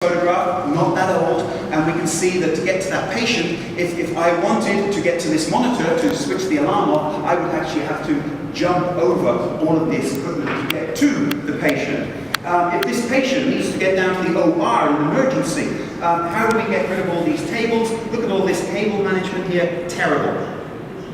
Photograph, not that old, and we can see that to get to that patient, if I wanted to get to this monitor to switch the alarm off, I would actually have to jump over all of this equipment to get to the patient. If this patient needs to get down to the OR in an emergency, how do we get rid of all these tables? Look at all this cable management here, terrible.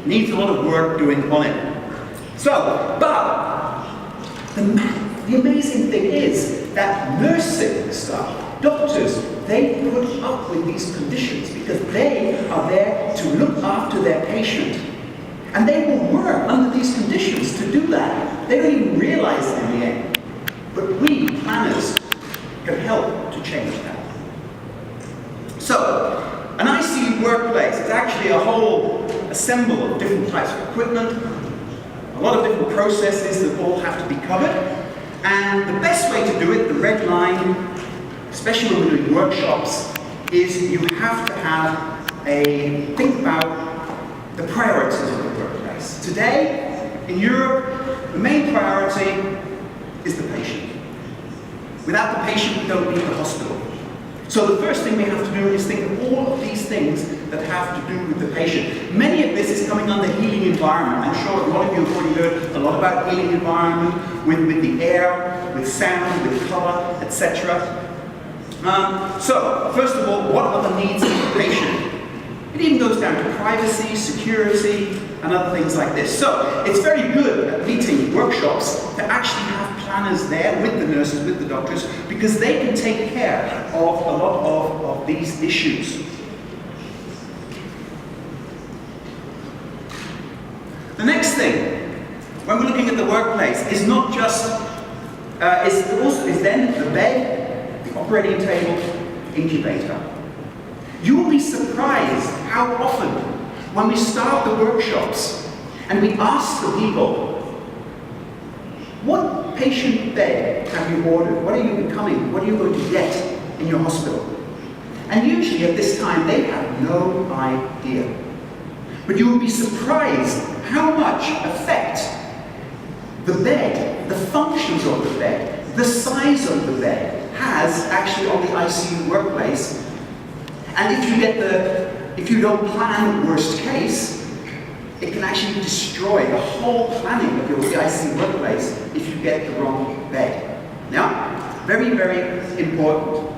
Needs a lot of work doing on it. So, but the amazing thing is that nursing staff, doctors, they put up with these conditions because they are there to look after their patient. And they will work under these conditions to do that. They don't even realize it in the end. But we, planners, can help to change that. So, an ICU workplace is actually a whole assemble of different types of equipment, a lot of different processes that all have to be covered. And the best way to do it, the red line, especially when we're doing workshops, is you have to have think about the priorities of the workplace. Today, in Europe, the main priority is the patient. Without the patient, we don't need the hospital. So the first thing we have to do is think of all of these things that have to do with the patient. Many of this is coming under healing environment. I'm sure a lot of you have already heard a lot about healing environment, with the air, with sound, with color, etc. So, first of all, what are the needs of the patient? It even goes down to privacy, security, and other things like this. So, it's very good at meeting workshops to actually have planners there with the nurses, with the doctors, because they can take care of a lot of these issues. The next thing, when we're looking at the workplace, is not just, is then the bed, operating table, incubator. You will be surprised how often, when we start the workshops and we ask the people, what patient bed have you ordered? What are you becoming? What are you going to get in your hospital? And usually at this time they have no idea. But you will be surprised how much effect the bed, the functions of the bed, the size of the bed, has actually on the ICU workplace. And if you don't plan worst case, it can actually destroy the whole planning of your ICU workplace if you get the wrong bed. Now, very, very important.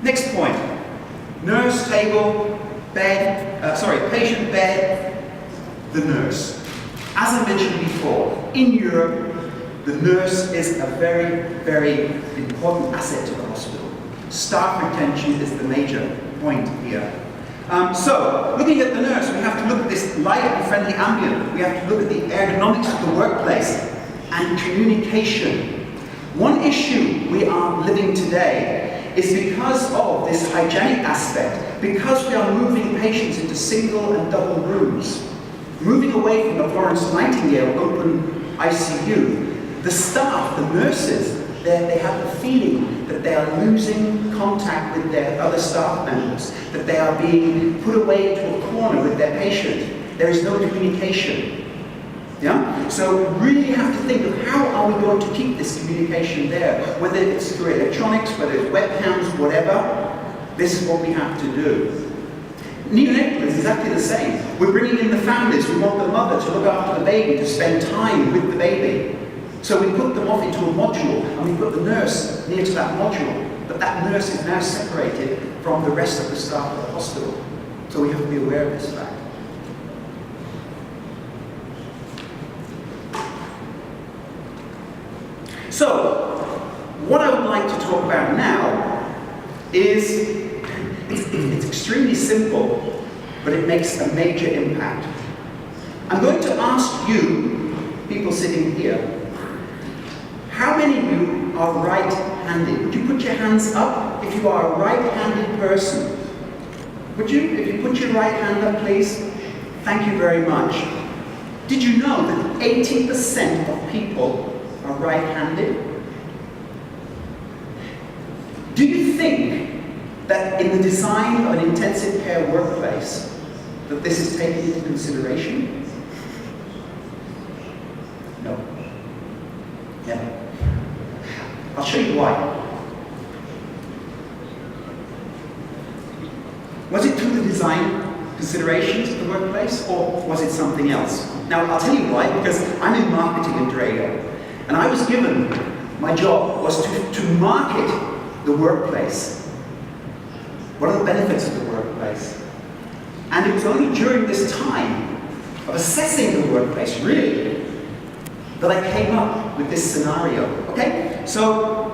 Next point, nurse table, patient bed, the nurse. As I mentioned before, in Europe, the nurse is a very, very important asset to the hospital. Staff retention is the major point here. So, looking at the nurse, we have to look at this light and friendly ambient. We have to look at the ergonomics of the workplace and communication. One issue we are living today is because of this hygienic aspect, because we are moving patients into single and double rooms, moving away from the Florence Nightingale open ICU. The staff, the nurses, they have the feeling that they are losing contact with their other staff members, that they are being put away into a corner with their patient. There is no communication. Yeah? So we really have to think of how are we going to keep this communication there, whether it's through electronics, whether it's webcams, whatever. This is what we have to do. Neonatal is exactly the same. We're bringing in the families. We want the mother to look after the baby, to spend time with the baby. So we put them off into a module, and we put the nurse near to that module. But that nurse is now separated from the rest of the staff of the hospital. So we have to be aware of this fact. So, what I would like to talk about now is, it's extremely simple, but it makes a major impact. I'm going to ask you, people sitting here, how many of you are right-handed? Would you put your hands up if you are a right-handed person? Would you? If you put your right hand up, please. Thank you very much. Did you know that 80% of people are right-handed? Do you think that in the design of an intensive care workplace that this is taken into consideration? No. Yeah. I'll show you why. Was it through the design considerations of the workplace, or was it something else? Now, I'll tell you why, because I'm in marketing at Draeger, and I was given, my job was to market the workplace. What are the benefits of the workplace? And it was only during this time of assessing the workplace, really, that I came up with this scenario. Okay? So,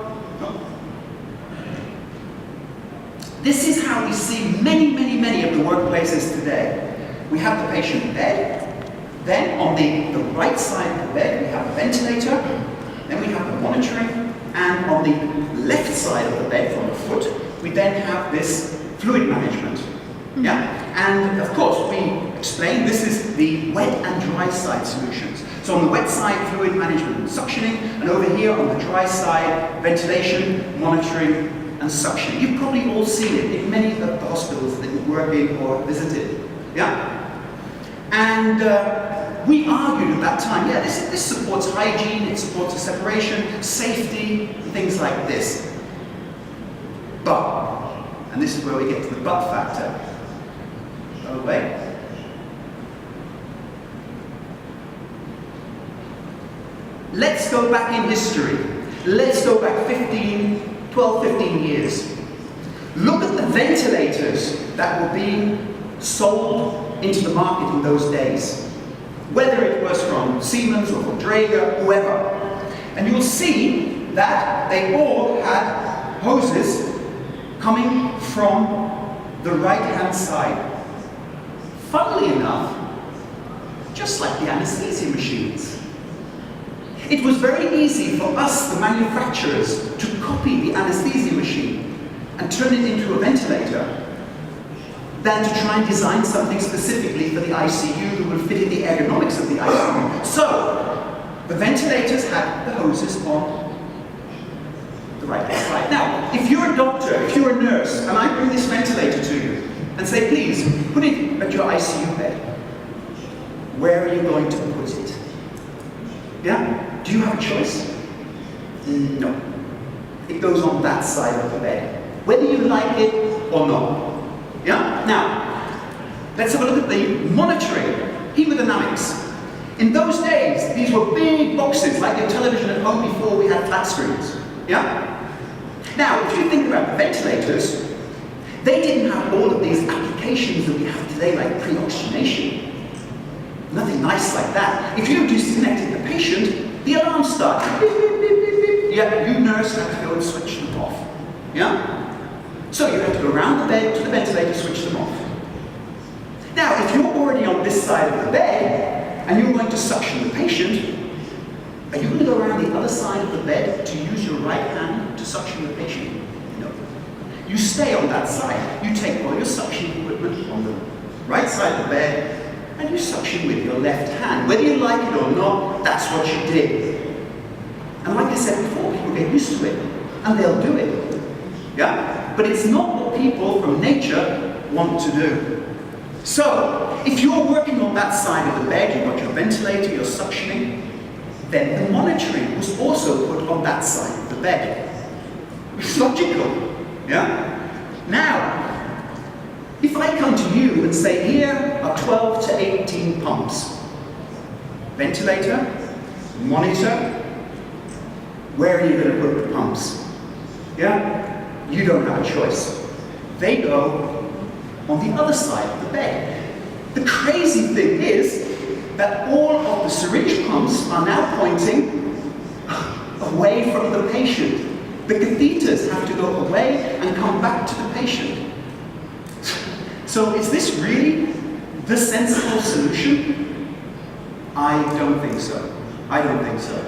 this is how we see many of the workplaces today. We have the patient bed, then on the right side of the bed we have a ventilator, then we have the monitoring, and on the left side of the bed from the foot, we then have this fluid management. Yeah? And of course we explained this is the wet and dry side solutions. So on the wet side, fluid management and suctioning, and over here on the dry side, ventilation, monitoring, and suction. You've probably all seen it in many of the hospitals that you work in or visited. Yeah? And we argued at that time, yeah, this supports hygiene, it supports the separation, safety, things like this. But, and this is where we get to the but factor. Oh, wait. Let's go back in history. Let's go back 12, 15 years. Look at the ventilators that were being sold into the market in those days. Whether it was from Siemens or from Draeger, whoever. And you'll see that they all had hoses coming from the right-hand side. Funnily enough, just like the anesthesia machines. It was very easy for us, the manufacturers, to copy the anesthesia machine and turn it into a ventilator than to try and design something specifically for the ICU that would fit in the ergonomics of the ICU. So, the ventilators had the hoses on the right-hand side. Now, if you're a doctor, if you're a nurse, and I bring this ventilator to you and say, please, put it at your ICU bed, where are you going to put it? Yeah? Do you have a choice? No. It goes on that side of the bed, whether you like it or not. Yeah? Now, let's have a look at the monitoring, hemodynamics. In those days, these were big boxes, like your television at home before we had flat screens. Yeah? Now, if you think about the ventilators, they didn't have all of these applications that we have today, like pre-oxygenation. Nothing nice like that. If you disconnected the patient, the alarm started. Beep, beep, beep, beep, beep. Yeah, you nurse had to go and switch them off. Yeah? So you had to go around the bed to the ventilator, switch them off. Now, if you're already on this side of the bed, and you're going to suction the patient, are you going to go around the other side of the bed to use your right hand to suction the patient? No. You stay on that side. You take all your suction equipment on the right side of the bed, and you suction with your left hand. Whether you like it or not, that's what you did. And like I said before, people get used to it, and they'll do it. Yeah? But it's not what people from nature want to do. So, if you're working on that side of the bed, you've got your ventilator, your suctioning, then the monitoring was also put on that side of the bed. It's logical. Yeah? Now, if I come to you and say, here are 12 to 18 pumps, ventilator, monitor, where are you going to put the pumps? Yeah? You don't have a choice. They go on the other side of the bed. The crazy thing is that all of the syringe pumps are now pointing away from the patient. The catheters have to go away and come back to the patient. So is this really the sensible solution? I don't think so. I don't think so.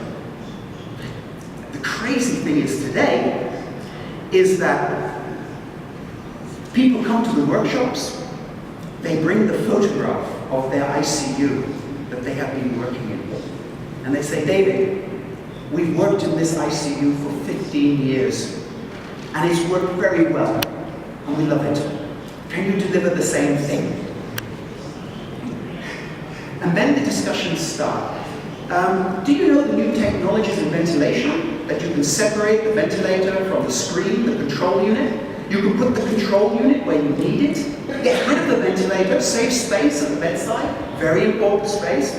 The crazy thing is today is that people come to the workshops, they bring the photograph of their ICU that they have been working in. And they say, David, we've worked in this ICU for 15 years and it's worked very well and we love it. Can you deliver the same thing? And then the discussions start. Do you know the new technologies in ventilation? That you can separate the ventilator from the screen, the control unit? You can put the control unit where you need it. Get rid of the ventilator, save space at the bedside. Very important space.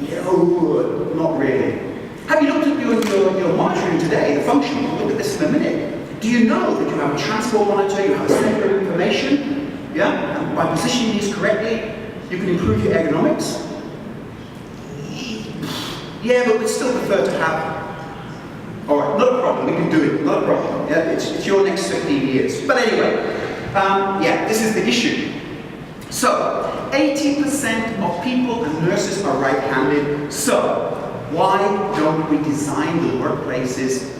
No, not really. Have you looked at your monitoring today, the function? We'll look at this in a minute. Do you know that you have a transport monitor, you have a center of information? Yeah? And by positioning these correctly, you can improve your ergonomics? Yeah, but we'd still prefer to have. All right, not a problem, we can do it, not a problem. Yeah, it's your next 15 years. But anyway, yeah, this is the issue. So, 80% of people and nurses are right-handed, so why don't we design the workplaces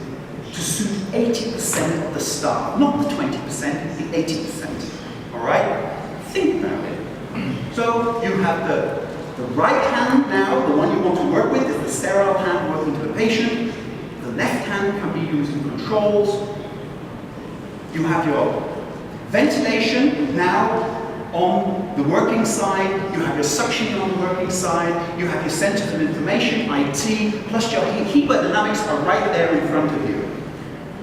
to suit 80% of the staff? Not the 20%, the 80%. All right? Think about it. So, you have the right hand now, the one you want to work with, is the sterile hand working to the patient. The left hand can be used in controls. You have your ventilation now on the working side. You have your suction on the working side. You have your centers of information, IT, plus your hemodynamics are right there in front of you.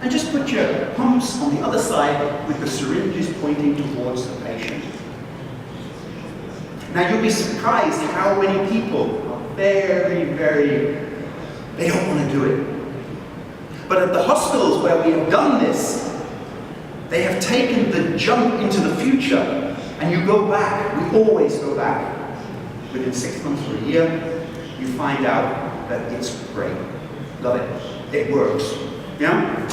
And just put your pumps on the other side with the syringes pointing towards the patient. Now you'll be surprised how many people are very, they don't want to do it. But at the hospitals where we have done this, they have taken the jump into the future, and you go back, we always go back. Within 6 months or a year, you find out that it's great. Love it. It works. Yeah?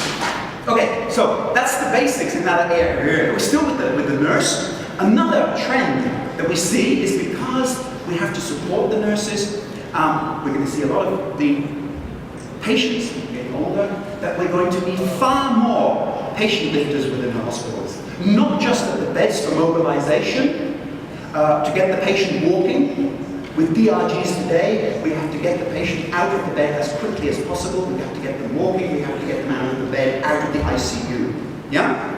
Okay, so that's the basics in that area. We're still with the nurse. Another trend that we see is because we have to support the nurses, we're going to see a lot of the patients getting older, that we're going to need far more patient lifters within the hospitals. Not just at the beds for mobilization, to get the patient walking. With DRGs today, we have to get the patient out of the bed as quickly as possible. We have to get them walking, we have to get them out of the bed, out of the ICU. Yeah?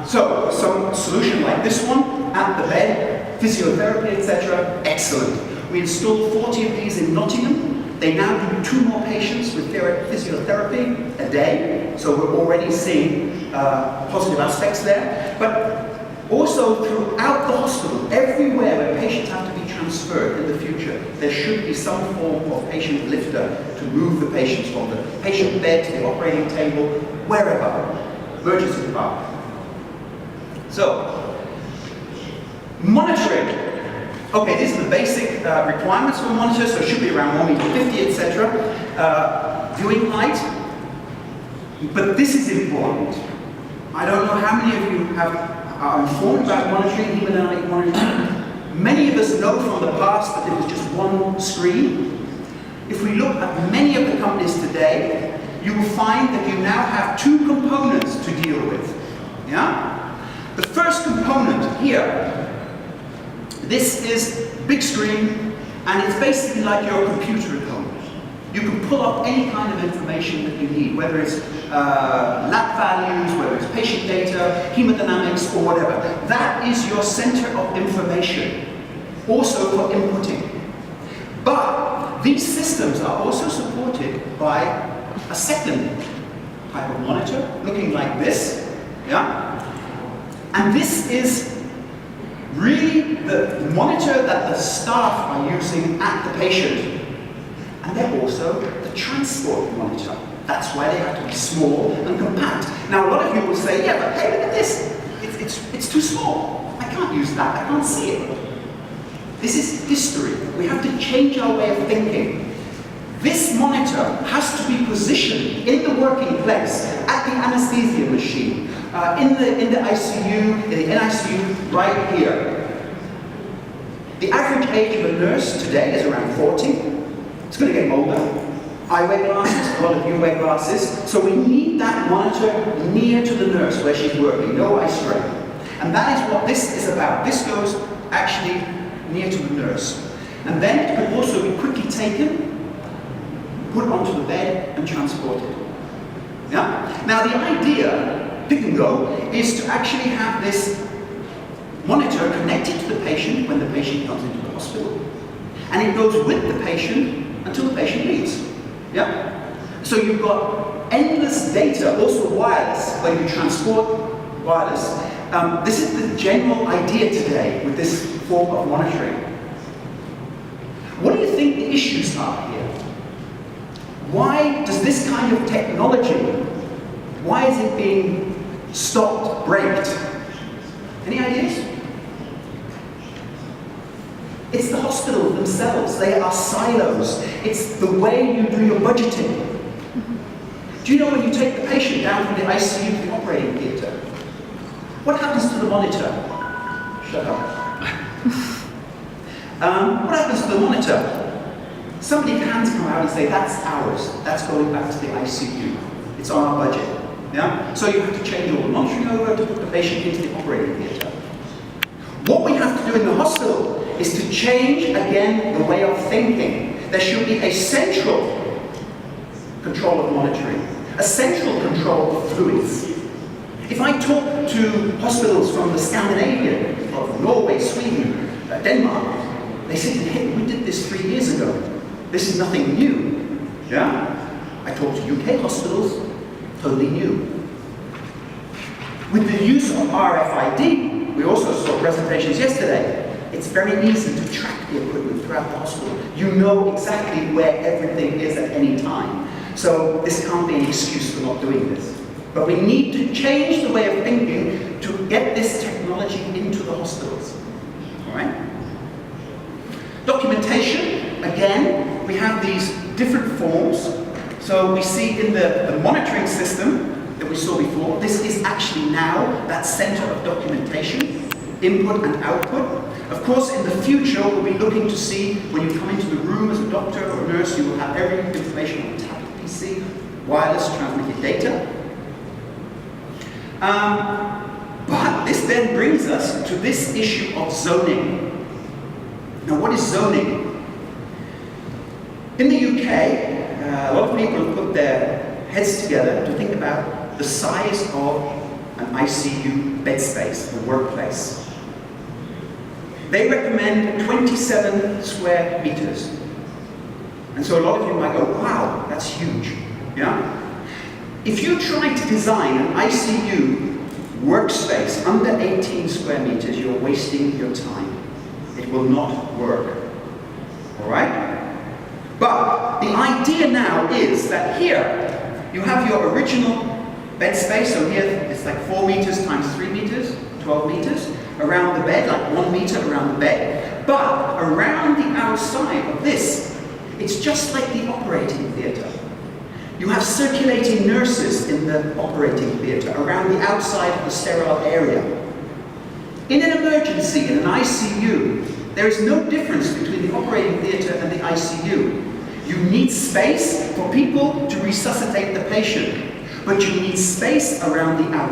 So, some solution like this one, at the bed, physiotherapy, etc., excellent. We installed 40 of these in Nottingham. They now do 2 more patients with physiotherapy a day, so we're already seeing positive aspects there. But also throughout the hospital, everywhere where patients have to be transferred in the future, there should be some form of patient lifter to move the patients from the patient bed to the operating table, wherever. Emergency department. So, monitoring. Okay, these are the basic requirements for monitors, so it should be around 1 meter 50, etc. Viewing height. But this is important. I don't know how many of you are informed about monitoring, hemodynamic monitoring. Many of us know from the past that it was just one screen. If we look at many of the companies today, you will find that you now have 2 components to deal with. Yeah? The first component here, this is big screen, and it's basically like your computer at home. You can pull up any kind of information that you need, whether it's lab values, whether it's patient data, hemodynamics, or whatever. That is your center of information, also for inputting. But these systems are also supported by a second type of monitor, looking like this, yeah? And this is really the monitor that the staff are using at the patient. And they're also the transport monitor. That's why they have to be small and compact. Now, a lot of you will say, yeah, but hey, look at this. It's too small. I can't use that. I can't see it. This is history. We have to change our way of thinking. This monitor has to be positioned in the working place, at the anesthesia machine, in the ICU, in the NICU, right here. The average age of a nurse today is around 40. It's going to get older. I wear glasses, a lot of you wear glasses, so we need that monitor near to the nurse where she's working, no eye strain. And that is what this is about. This goes actually near to the nurse. And then it could also be quickly taken, put onto the bed and transported. Yeah? Now the idea, pick and go, is to actually have this monitor connected to the patient when the patient comes into the hospital. and it goes with the patient until the patient leaves. Yeah? So you've got endless data, also wireless, where you transport wireless. This is the general idea today with this form of monitoring. What do you think the issues are here? Why does this kind of technology, why is it being stopped, braked? Any ideas? It's the hospitals themselves. They are silos. It's the way you do your budgeting. Do you know when you take the patient down from the ICU to the operating theatre? What happens to the monitor? Shut up. What happens to the monitor? Somebody can come out and say, that's ours. That's going back to the ICU. It's on our budget. Yeah? So you have to change all the monitoring over to put the patient into the operating theatre. What we have to do in the hospital is to change, again, the way of thinking. There should be a central control of monitoring, a central control of fluids. If I talk to hospitals from the Scandinavian, from Norway, Sweden, Denmark, they say, hey, we did this 3 years ago. This is nothing new. Yeah? I talk to UK hospitals, totally new. With the use of RFID, we also saw presentations yesterday, it's very easy to track the equipment throughout the hospital. You know exactly where everything is at any time. So this can't be an excuse for not doing this. But we need to change the way of thinking to get this technology into the hospitals. All right? Documentation, again, we have these different forms. So we see in the monitoring system that we saw before, this is actually now that center of documentation, input and output. Of course, in the future, we'll be looking to see when you come into the room as a doctor or a nurse, you will have every information on the tablet PC, wireless transmitted data. But this then brings us to this issue of zoning. Now, what is zoning? In the UK, a lot of people have put their heads together to think about the size of an ICU bed space, a workplace. They recommend 27 square meters. And so a lot of you might go, wow, that's huge. Yeah? If you try to design an ICU workspace under 18 square meters, you're wasting your time. It will not work. All right? But the idea now is that here, you have your original bed space. So here, it's like 4 meters times 3 meters, 12 meters, around the bed, like 1 meter around the bed. But around the outside of this, it's just like the operating theatre. You have circulating nurses in the operating theatre around the outside of the sterile area. In an emergency, in an ICU, there is no difference between the operating theatre and the ICU. You need space for people to resuscitate the patient, but you need space around the outside.